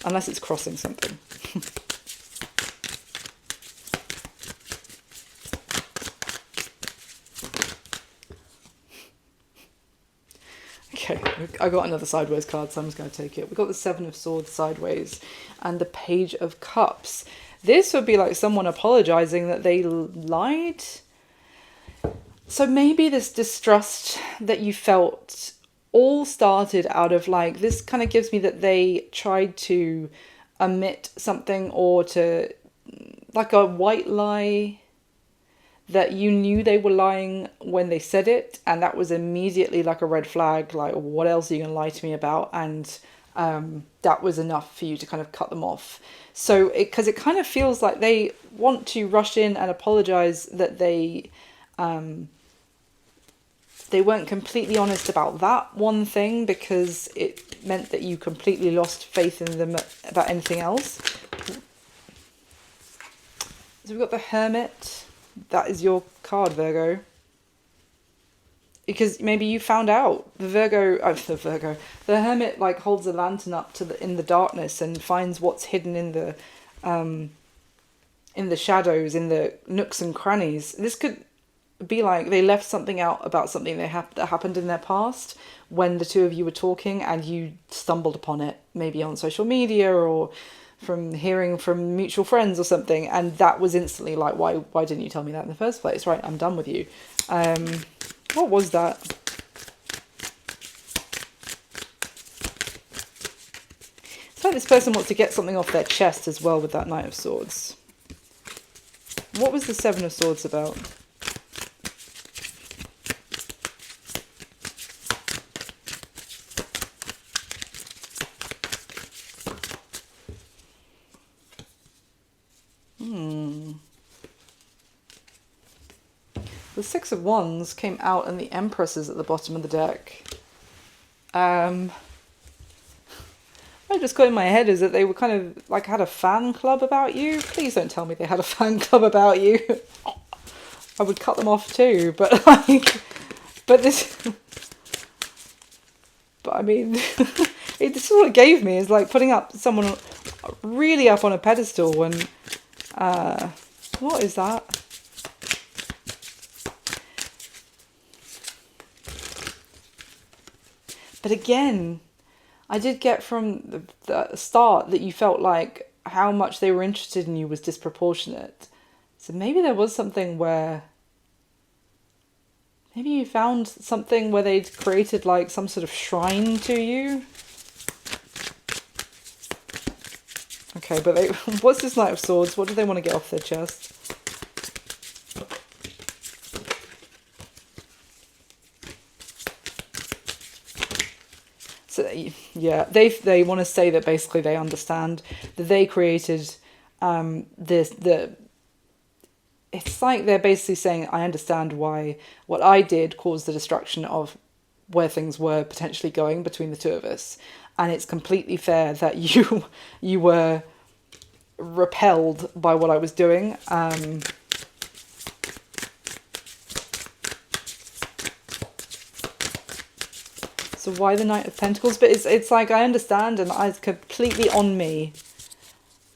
Unless it's crossing something. Okay, I got another sideways card, so I'm just going to take it. We've got the Seven of Swords sideways and the Page of Cups. This would be like someone apologizing that they lied. So maybe this distrust that you felt all started out of like, this kind of gives me that they tried to omit something, or to, like a white lie, that you knew they were lying when they said it, and that was immediately like a red flag, like, what else are you going to lie to me about? And that was enough for you to kind of cut them off. So because it kind of feels like they want to rush in and apologize that they weren't completely honest about that one thing, because it meant that you completely lost faith in them about anything else. So we've got the Hermit. That is your card, Virgo. Because maybe you found out the Hermit like holds a lantern up to in the darkness and finds what's hidden in the shadows, in the nooks and crannies. This could be like they left something out about something that happened in their past when the two of you were talking, and you stumbled upon it, maybe on social media or from hearing from mutual friends or something, and that was instantly like, why didn't you tell me that in the first place? Right, I'm done with you. What was that? It's like this person wants to get something off their chest as well with that Knight of Swords. What was the Seven of Swords about? The Six of Wands came out and the Empress is at the bottom of the deck. I just got in my head is that they were kind of like had a fan club about you. Please don't tell me they had a fan club about you. I would cut them off too, but like, but I mean, this is what it gave me, is like putting up someone really up on a pedestal and, what is that? But again, I did get from the start that you felt like how much they were interested in you was disproportionate. So maybe there was something where, maybe you found something where they'd created like some sort of shrine to you. Okay, but what's this Knight of Swords? What do they want to get off their chest? So yeah, they want to say that basically they understand that they created it's like they're basically saying, I understand why what I did caused the destruction of where things were potentially going between the two of us, and it's completely fair that you were repelled by what I was doing. So why the Knight of Pentacles? But it's like, I understand, and it's completely on me.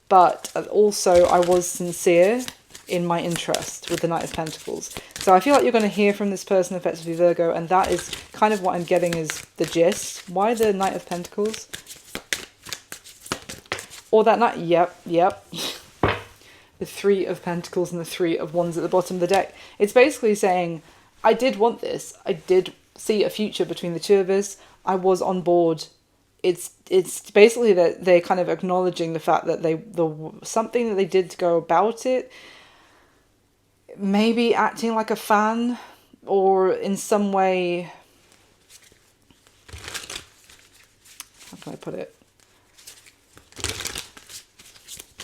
But also, I was sincere in my interest with the Knight of Pentacles. So I feel like you're going to hear from this person, effectively Virgo, and that is kind of what I'm getting is the gist. Why the Knight of Pentacles? Or that Knight, yep. The Three of Pentacles and the Three of Wands at the bottom of the deck. It's basically saying, I did want this. I did see a future between the two of us. I was on board. It's basically that they're kind of acknowledging the fact that something that they did to go about it, maybe acting like a fan, or in some way, how can I put it?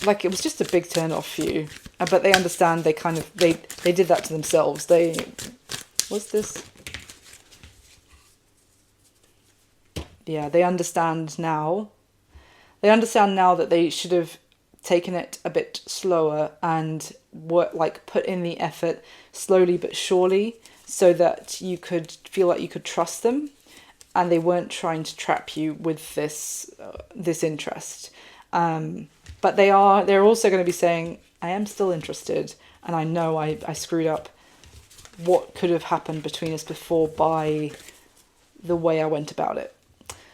Like, it was just a big turn off for you, but they understand. They kind of they did that to themselves. What's this? Yeah, they understand now. They understand now that they should have taken it a bit slower and put in the effort slowly but surely, so that you could feel like you could trust them, and they weren't trying to trap you with this interest. But they're also going to be saying, I am still interested, and I know I screwed up what could have happened between us before by the way I went about it.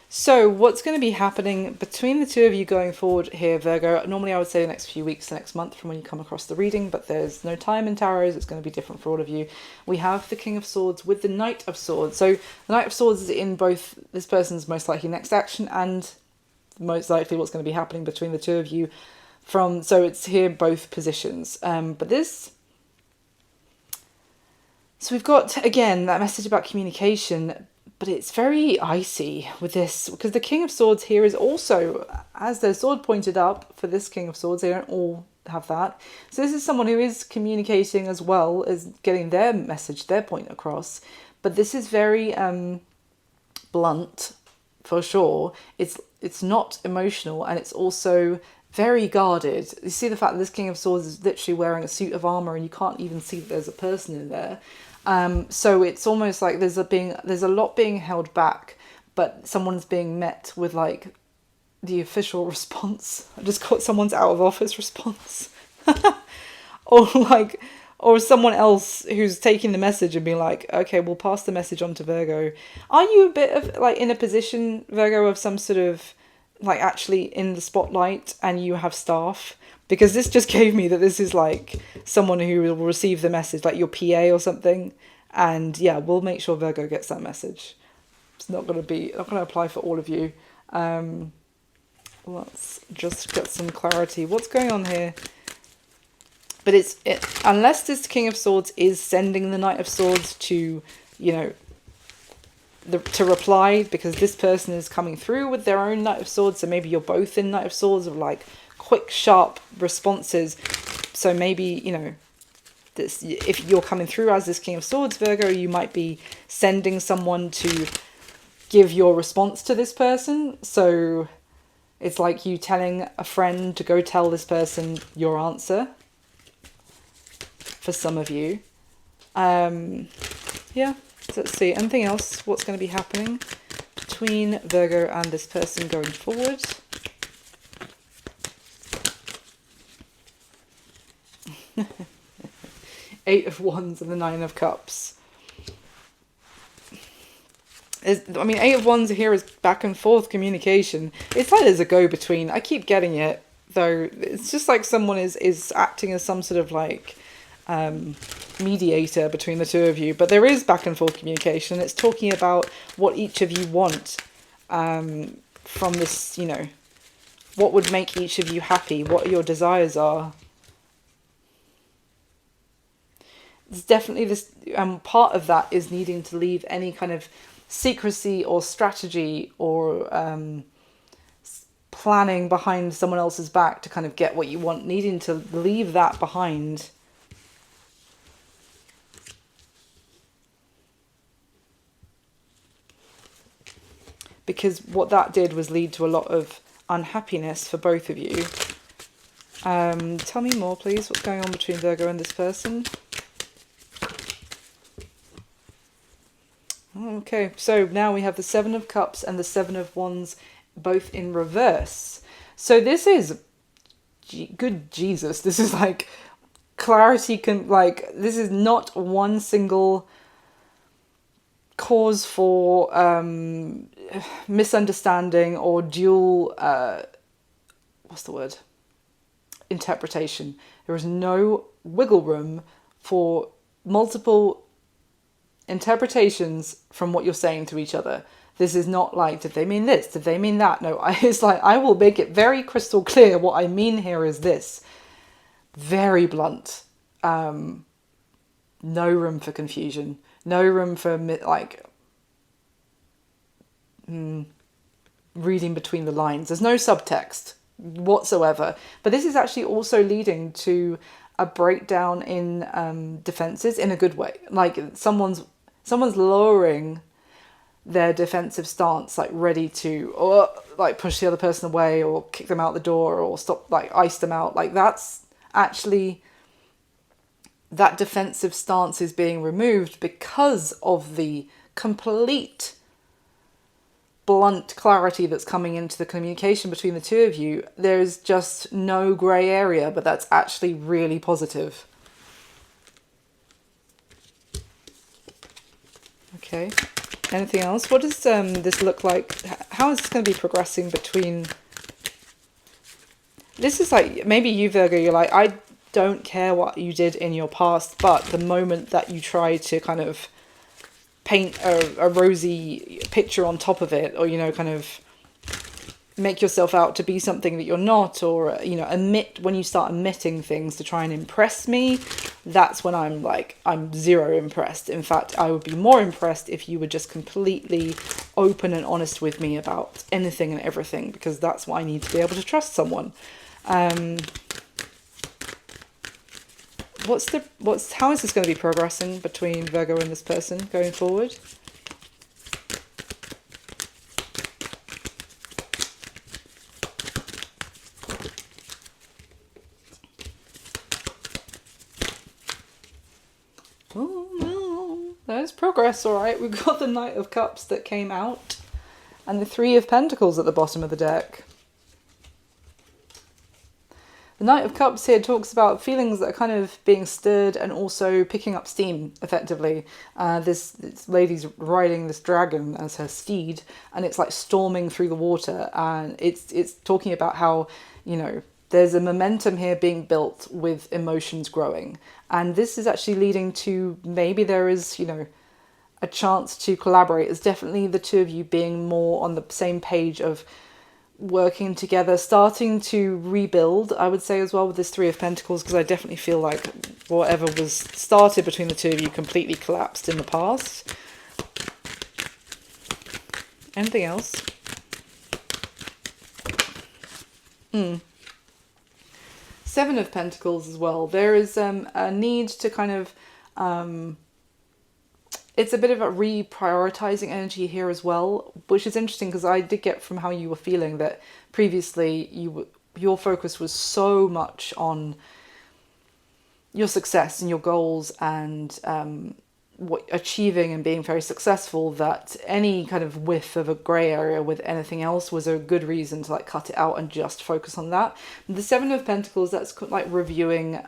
So what's going to be happening between the two of you going forward here, Virgo? Normally I would say the next few weeks, the next month from when you come across the reading, but there's no time in tarots. It's going to be different for all of you. We have the King of Swords with the Knight of Swords. So the Knight of Swords is in both this person's most likely next action and most likely what's going to be happening between the two of you. So it's here both positions. But this... So we've got, again, that message about communication, but it's very icy with this, because the King of Swords here is also, as their sword pointed up for this King of Swords, they don't all have that. So this is someone who is communicating as well as getting their message, their point across. But this is very blunt, for sure. It's not emotional, and it's also very guarded. You see the fact that this King of Swords is literally wearing a suit of armour, and you can't even see that there's a person in there. So it's almost like there's a lot being held back, but someone's being met with like the official response. I just got someone's out of office response. or someone else who's taking the message and being like, okay, we'll pass the message on to Virgo. Are you a bit of like in a position, Virgo, of some sort of like actually in the spotlight and you have staff? Because this just gave me that this is like someone who will receive the message, like your PA or something. And yeah, we'll make sure Virgo gets that message. It's not going to apply for all of you. Let's just get some clarity. What's going on here? But unless this King of Swords is sending the Knight of Swords to, to reply, because this person is coming through with their own Knight of Swords. So maybe you're both in Knight of Swords of like quick, sharp responses. So maybe, if you're coming through as this King of Swords, Virgo, you might be sending someone to give your response to this person. So it's like you telling a friend to go tell this person your answer, for some of you. Yeah, so let's see. Anything else? What's going to be happening between Virgo and this person going forward? Eight of Wands and the Nine of Cups. Eight of Wands here is back and forth communication. It's like there's a go-between. I keep getting it. though. It's just like someone is acting as some sort of like mediator between the two of you, but there is back and forth communication. It's talking about what each of you want from this, you know, what would make each of you happy, what your desires are. It's definitely this, part of that is needing to leave any kind of secrecy or strategy or planning behind someone else's back to kind of get what you want, needing to leave that behind. Because what that did was lead to a lot of unhappiness for both of you. Tell me more, please. What's going on between Virgo and this person? Okay, so now we have the Seven of Cups and the Seven of Wands both in reverse. So this is, good Jesus, this is like clarity, this is not one single cause for misunderstanding or dual, what's the word? Interpretation. There is no wiggle room for multiple interpretations from what you're saying to each other. This is not like, did they mean this? Did they mean that? No, it's like, I will make it very crystal clear. What I mean here is this. Very blunt. No room for confusion. No room for reading between the lines. There's no subtext whatsoever. But this is actually also leading to a breakdown in defenses in a good way. Like someone's lowering their defensive stance, like ready to like push the other person away or kick them out the door or stop, like ice them out. Like that's actually, that defensive stance is being removed because of the complete blunt clarity that's coming into the communication between the two of you. There's just no grey area, but that's actually really positive. Okay. Anything else? What does this look like? How is this going to be progressing between... This is like, maybe you, Virgo, you're like, I don't care what you did in your past, but the moment that you try to kind of paint a rosy picture on top of it, or, you know, kind of make yourself out to be something that you're not, or, you know, when you start omitting things to try and impress me, that's when I'm like, I'm zero impressed. In fact, I would be more impressed if you were just completely open and honest with me about anything and everything, because that's what I need to be able to trust someone. How is this going to be progressing between Virgo and this person going forward? Oh no, there's progress, all right. We've got the Knight of Cups that came out and the Three of Pentacles at the bottom of the deck. The Knight of Cups here talks about feelings that are kind of being stirred and also picking up steam, effectively. This lady's riding this dragon as her steed, and it's like storming through the water. And it's talking about how, you know, there's a momentum here being built with emotions growing. And this is actually leading to, maybe there is, you know, a chance to collaborate. It's definitely the two of you being more on the same page of working together, starting to rebuild, I would say, as well, with this Three of Pentacles, because I definitely feel like whatever was started between the two of you completely collapsed in the past. Anything else? Seven of Pentacles as well. There is a need to kind of it's a bit of a reprioritizing energy here as well, which is interesting because I did get from how you were feeling that previously your focus was so much on your success and your goals and achieving and being very successful, that any kind of whiff of a grey area with anything else was a good reason to like cut it out and just focus on that. The Seven of Pentacles, that's like reviewing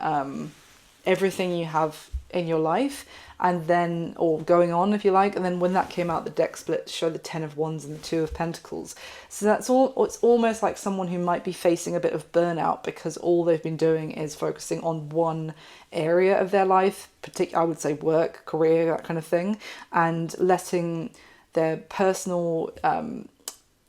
everything you have in your life, and then, or going on if you like, and then when that came out, the deck split to show the 10 of Wands and the 2 of Pentacles. So that's all, it's almost like someone who might be facing a bit of burnout because all they've been doing is focusing on one area of their life, particularly I would say work, career, that kind of thing, and letting their personal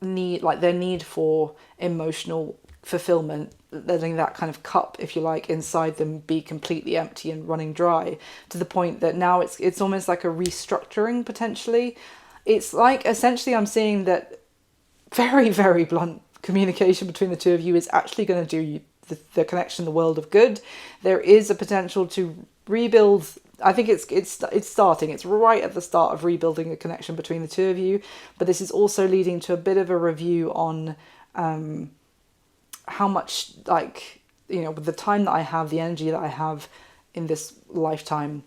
need, like their need for emotional fulfillment, letting that kind of cup, if you like, inside them be completely empty and running dry, to the point that now it's almost like a restructuring potentially. It's like, essentially, I'm seeing that very, very blunt communication between the two of you is actually going to do you, the connection, the world of good. There is a potential to rebuild. I think it's starting. It's right at the start of rebuilding the connection between the two of you. But this is also leading to a bit of a review on how much, like, you know, with the time that I have, the energy that I have in this lifetime,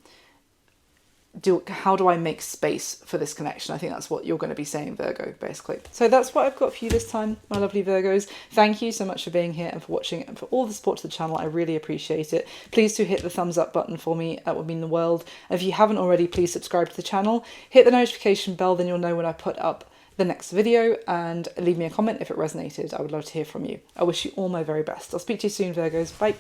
how do I make space for this connection? I think that's what you're going to be saying, Virgo, basically. So that's what I've got for you this time, my lovely Virgos. Thank you so much for being here and for watching and for all the support to the channel. I really appreciate it. Please do hit the thumbs up button for me. That would mean the world. And if you haven't already, please subscribe to the channel. Hit the notification bell, then you'll know when I put up the next video, and leave me a comment if it resonated. I would love to hear from you. I wish you all my very best. I'll speak to you soon, Virgos. Bye.